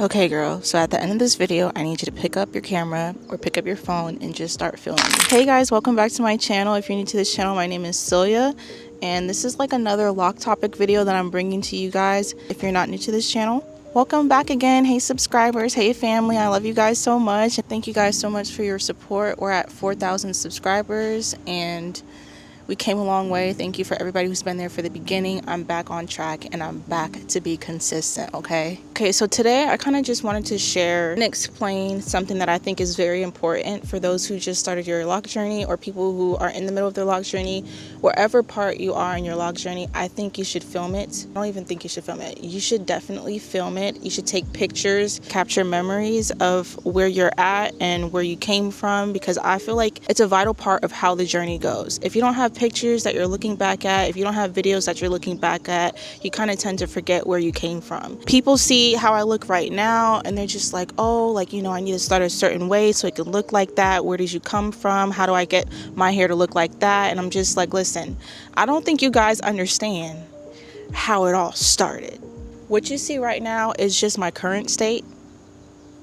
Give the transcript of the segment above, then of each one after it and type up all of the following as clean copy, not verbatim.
Okay girl, so at the end of this video, I need you to pick up your camera or pick up your phone and just start filming. Hey guys, welcome back to my channel. If you're new to this channel, my name is Cilya, and this is like another lock topic video that I'm bringing to you guys. If you're not new to this channel, welcome back again. Hey subscribers, hey family, I love you guys so much. And thank you guys so much for your support. We're at 4,000 subscribers and we came a long way. Thank you for everybody who's been there for the beginning. I'm back on track and I'm back to be consistent, okay? Okay, so today I kind of just wanted to share and explain something that I think is very important for those who just started your lock journey or people who are in the middle of their lock journey. Wherever part you are in your lock journey, I think you should film it. I don't even think you should film it. You should definitely film it. You should take pictures, capture memories of where you're at and where you came from, because I feel like it's a vital part of how the journey goes. If you don't have pictures that you're looking back at, if you don't have videos that you're looking back at, you kind of tend to forget where you came from. People see how I look right now and they're just like, oh, like, you know, I need to start a certain way so it can look like that. Where did you come from? How do I get my hair to look like that? And I'm just like, listen, I don't think you guys understand how it all started. What you see right now is just my current state.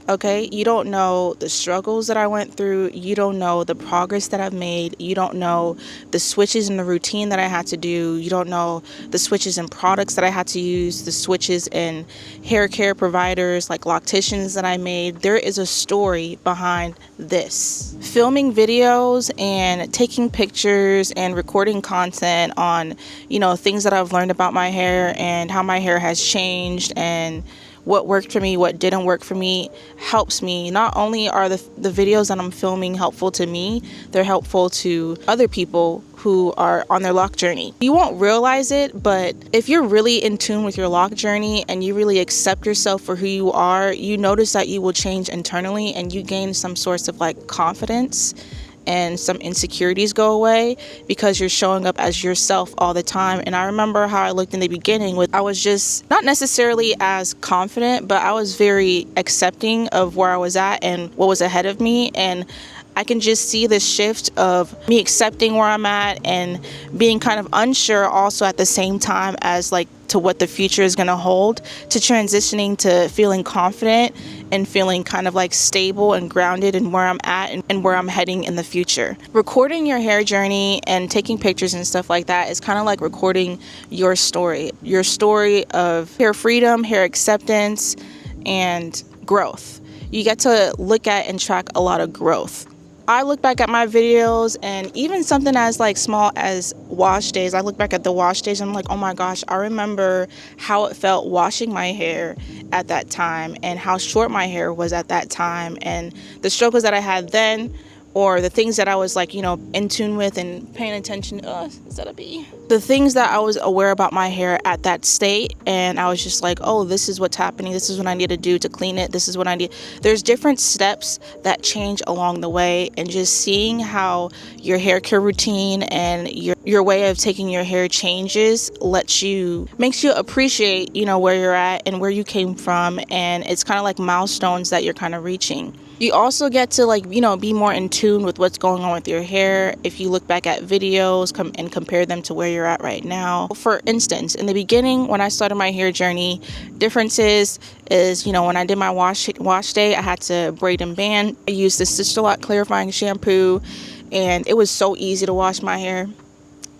Okay, you don't know the struggles that I went through. You don't know the progress that I've made. You don't know the switches in the routine that I had to do. You don't know the switches in products that I had to use, the switches in hair care providers like locticians that I made. There is a story behind this. Filming videos and taking pictures and recording content on, you know, things that I've learned about my hair and how my hair has changed and what worked for me, what didn't work for me, helps me. Not only are the videos that I'm filming helpful to me, they're helpful to other people who are on their lock journey. You won't realize it, but if you're really in tune with your lock journey and you really accept yourself for who you are, you notice that you will change internally and you gain some source of like confidence, and some insecurities go away because you're showing up as yourself all the time. And I remember how I looked in the beginning I was just not necessarily as confident, but I was very accepting of where I was at and what was ahead of me. And I can just see the shift of me accepting where I'm at and being kind of unsure also at the same time as like to what the future is going to hold, to transitioning to feeling confident and feeling kind of like stable and grounded in where I'm at and where I'm heading in the future. Recording your hair journey and taking pictures and stuff like that is kind of like recording your story of hair freedom, hair acceptance, and growth. You get to look at and track a lot of growth. I look back at my videos and even something as like small as wash days. I look back at the wash days and I'm like, oh my gosh, I remember how it felt washing my hair at that time and how short my hair was at that time and the struggles that I had then, or the things that I was like, you know, in tune with and paying attention. Is that a bee? The things that I was aware about my hair at that state. And I was just like, oh, this is what's happening. This is what I need to do to clean it. This is what I need. There's different steps that change along the way. And just seeing how your hair care routine and your way of taking your hair changes makes you appreciate, you know, where you're at and where you came from. And it's kind of like milestones that you're kind of reaching. You also get to like, you know, be more in tune with what's going on with your hair if you look back at videos and compare them to where you're at right now. For instance, in the beginning, when I started my hair journey, differences is, you know, when I did my wash day, I had to braid and band. I used the Sisterlocks clarifying shampoo and it was so easy to wash my hair.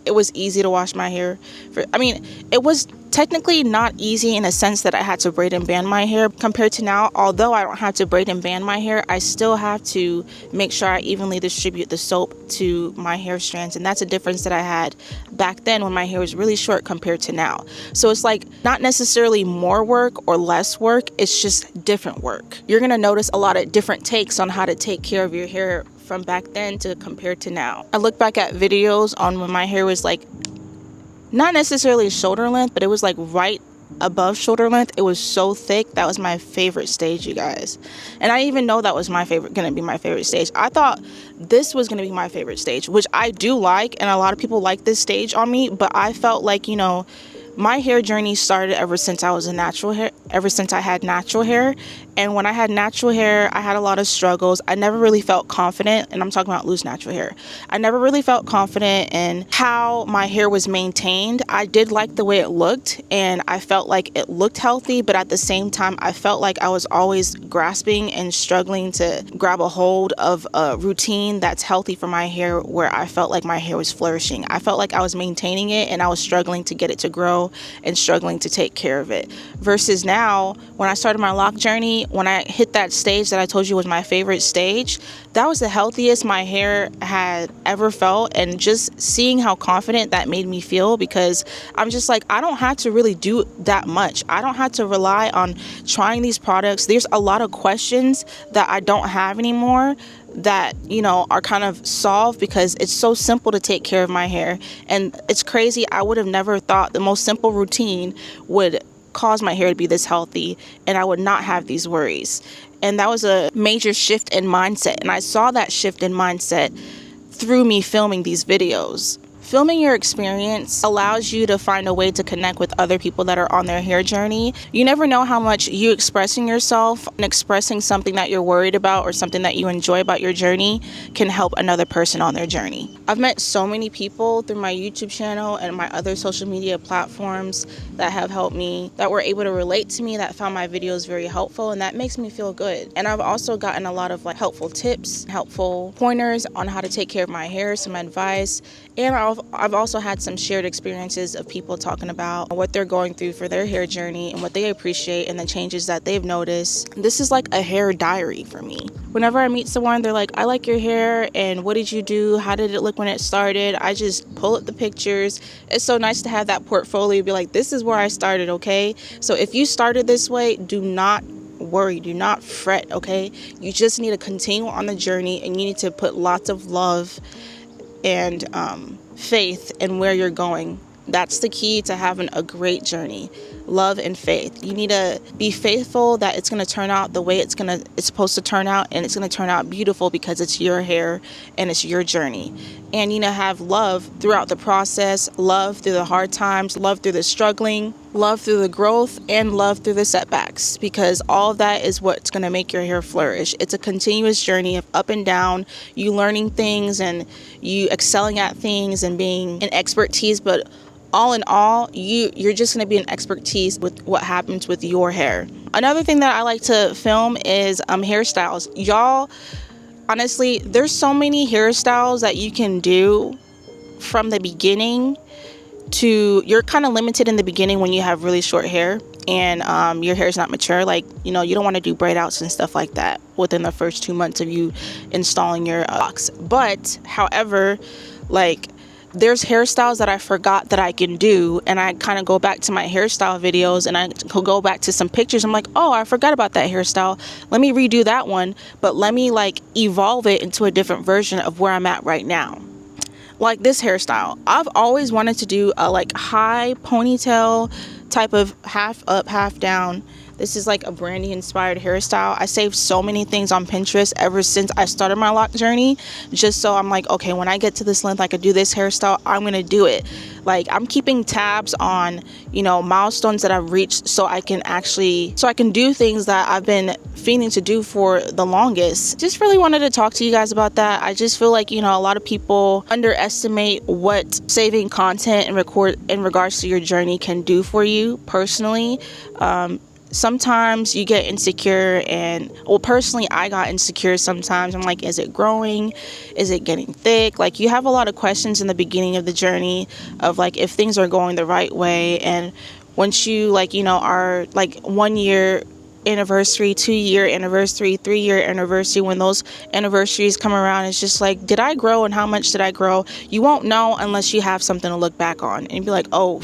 It was easy to wash my hair. It was technically not easy in a sense that I had to braid and band my hair compared to now. Although I don't have to braid and band my hair, I still have to make sure I evenly distribute the soap to my hair strands. And that's a difference that I had back then when my hair was really short compared to now. So it's like not necessarily more work or less work. It's just different work. You're going to notice a lot of different takes on how to take care of your hair from back then to compared to now. I look back at videos on when my hair was like not necessarily shoulder length, but it was like right above shoulder length. It was so thick. That was my favorite stage, you guys. And I didn't even know that was gonna be my favorite stage. I thought this was gonna be my favorite stage, which I do like, and a lot of people like this stage on me, but I felt like, you know, my hair journey started ever since I was a natural ever since I had natural hair. And when I had natural hair, I had a lot of struggles. I never really felt confident, and I'm talking about loose natural hair. I never really felt confident in how my hair was maintained. I did like the way it looked, and I felt like it looked healthy, but at the same time, I felt like I was always grasping and struggling to grab a hold of a routine that's healthy for my hair, where I felt like my hair was flourishing. I felt like I was maintaining it, and I was struggling to get it to grow and struggling to take care of it. Versus now, when I started my loc journey, when I hit that stage that I told you was my favorite stage, that was the healthiest my hair had ever felt. And just seeing how confident that made me feel, because I'm just like, I don't have to really do that much. I don't have to rely on trying these products. There's a lot of questions that I don't have anymore that, you know, are kind of solved because it's so simple to take care of my hair. And it's crazy. I would have never thought the most simple routine would cause my hair to be this healthy, and I would not have these worries. And that was a major shift in mindset, and I saw that shift in mindset through me filming these videos. Filming your experience allows you to find a way to connect with other people that are on their hair journey. You never know how much you expressing yourself and expressing something that you're worried about or something that you enjoy about your journey can help another person on their journey. I've met so many people through my YouTube channel and my other social media platforms that have helped me, that were able to relate to me, that found my videos very helpful, and that makes me feel good. And I've also gotten a lot of helpful tips, helpful pointers on how to take care of my hair, some advice, and I've also had some shared experiences of people talking about what they're going through for their hair journey and what they appreciate and the changes that they've noticed. This is like a hair diary for me. Whenever I meet someone, they're like, I like your hair, and what did you do? How did it look when it started? I just pull up the pictures. It's so nice to have that portfolio, be like, this is where I started, okay? So if you started this way, do not worry, do not fret, okay? You just need to continue on the journey, and you need to put lots of love and faith in where you're going. That's the key to having a great journey. Love and faith. You need to be faithful that it's going to turn out the way it's supposed to turn out, and it's going to turn out beautiful because it's your hair and it's your journey. And you need to have love throughout the process, love through the hard times, love through the struggling, love through the growth, and love through the setbacks, because all of that is what's going to make your hair flourish. It's a continuous journey of up and down, you learning things and you excelling at things and being an expertise, but all in all, you're just going to be an expertise with what happens with your hair. Another thing that I like to film is hairstyles. Y'all, honestly, there's so many hairstyles that you can do from the beginning to, you're kind of limited in the beginning when you have really short hair and your hair is not mature. Like, you know, you don't want to do braid outs and stuff like that within the first 2 months of you installing your locks. But however, like, there's hairstyles that I forgot that I can do, and I kind of go back to my hairstyle videos and I go back to some pictures. I'm like, oh, I forgot about that hairstyle. Let me redo that one, but let me evolve it into a different version of where I'm at right now. Like this hairstyle, I've always wanted to do a high ponytail type of half up, half down. This is like a Brandy inspired hairstyle. I saved so many things on Pinterest ever since I started my loc journey, just so I'm like, okay, when I get to this length, I could do this hairstyle, I'm gonna do it. Like, I'm keeping tabs on, you know, milestones that I've reached so I can do things that I've been feeling to do for the longest. Just really wanted to talk to you guys about that. I just feel like, you know, a lot of people underestimate what saving content and record in regards to your journey can do for you personally. Sometimes you get insecure, and personally I got insecure sometimes. I'm like, is it growing? Is it getting thick? Like, you have a lot of questions in the beginning of the journey of if things are going the right way. And once you are 1 year anniversary, 2 year anniversary, 3 year anniversary, when those anniversaries come around, it's just like, did I grow and how much did I grow? You won't know unless you have something to look back on and be like, oh,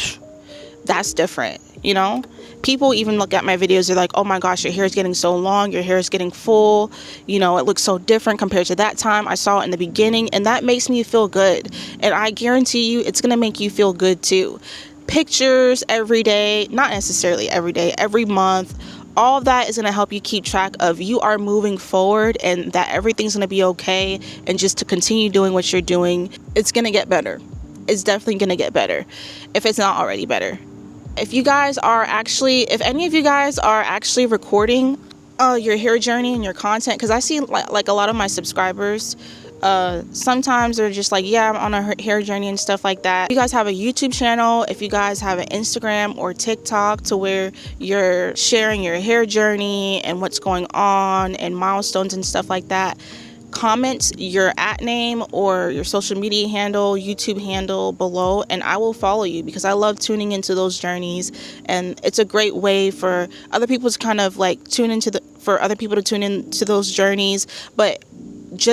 that's different. You know, people even look at my videos, they're like, oh my gosh, your hair is getting so long, your hair is getting full, you know, it looks so different compared to that time I saw it in the beginning. And that makes me feel good, and I guarantee you it's gonna make you feel good too. Pictures every day, not necessarily every day, every month, all of that is going to help you keep track of you are moving forward and that everything's going to be okay. And just to continue doing what you're doing, it's going to get better. It's definitely going to get better if it's not already better. if any of you guys are actually recording your hair journey and your content, because I see like a lot of my subscribers sometimes they're just like, yeah, I'm on a hair journey and stuff like that. If you guys have a YouTube channel, if you guys have an Instagram or TikTok to where you're sharing your hair journey and what's going on and milestones and stuff like that, comment your @name or your social media handle, YouTube handle below, and I will follow you, because I love tuning into those journeys, and it's a great way for other people to kind of like tune into those journeys. But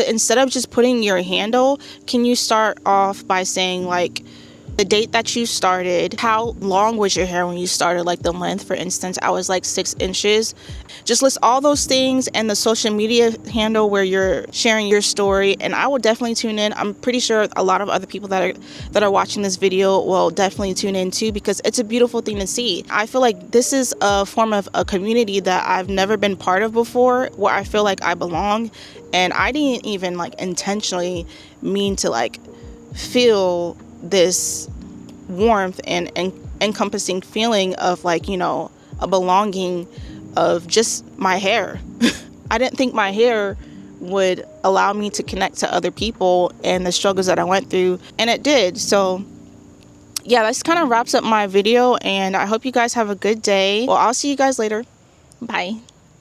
instead of just putting your handle, can you start off by saying like the date that you started, how long was your hair when you started, like the length, for instance, I was like 6 inches. Just list all those things and the social media handle where you're sharing your story, and I will definitely tune in. I'm pretty sure a lot of other people that are watching this video will definitely tune in too, because it's a beautiful thing to see. I feel like this is a form of a community that I've never been part of before, where I feel like I belong, and I didn't even like intentionally mean to like feel this warmth and encompassing feeling of like, you know, a belonging of just my hair. I didn't think my hair would allow me to connect to other people and the struggles that I went through, and it did. So yeah, this kind of wraps up my video, and I hope you guys have a good day. Well, I'll see you guys later. Bye.